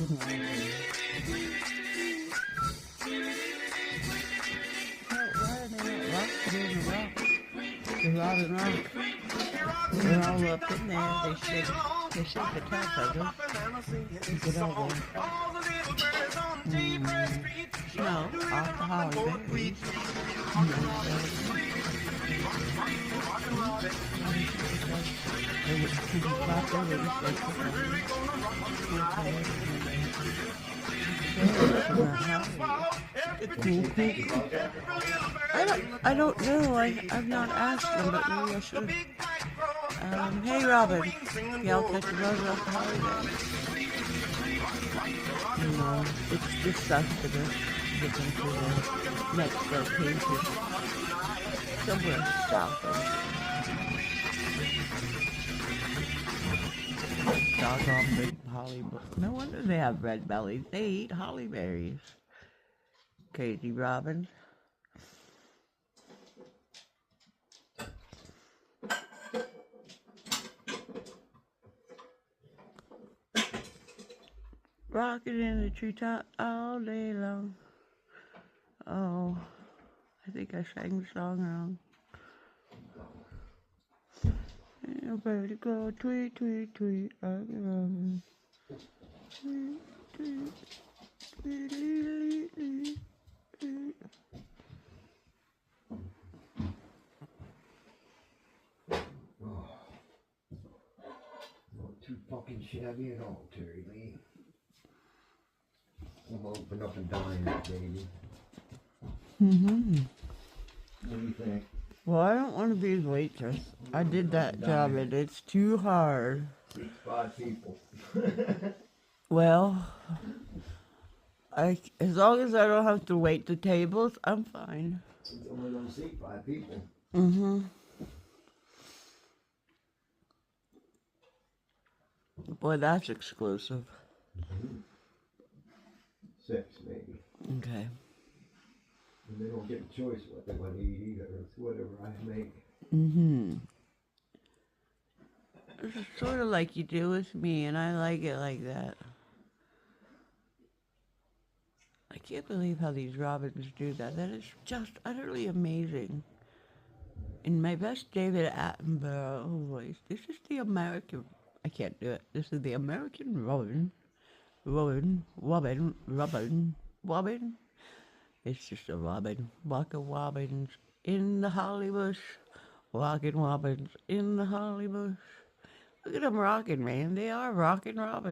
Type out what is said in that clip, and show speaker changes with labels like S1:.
S1: Rockin' Robin. Why are they not rocking in the rock? The Robin Rock. They're all up in there. They should the top of it. Get over. No, off the Holly Berries. I don't know. I've not asked them, but maybe I should. Hey, Robin. Y'all catch a rose off the Holly Berries? No, it's just sustenance. Get them to the next location. Somewhere south of doggone big holly. No wonder they have red bellies. They eat holly berries. Crazy Robin. Rocking in the treetop all day long. Oh, I think I sang the song wrong. A birdie go tweet, tweet, tweet, rockin' Robin. Tweet, tweet, tweet, tweet, tweet, tweet.
S2: Oh, not too fucking shabby at all, Terry Lee. I'm open up and dine it, baby. What do you think?
S1: Well, I don't want to be a waitress. I did that job and it's too hard.
S2: 5 people.
S1: Well, as long as I don't have to wait the tables, I'm fine.
S2: It's only gonna seat 5 people.
S1: Boy, that's exclusive.
S2: 6 maybe.
S1: Okay.
S2: And they don't get a choice what they want to eat either. It's whatever I make.
S1: It's sort of like you do with me, and I like it like that. I can't believe how these robins do that. That is just utterly amazing. In my best David Attenborough voice, this is the American... I can't do it. This is the American robin. Robin. It's just a robin. Walking robins in the holly bush. Walking robins in the holly bush. Look at them rocking, man. They are rocking robins.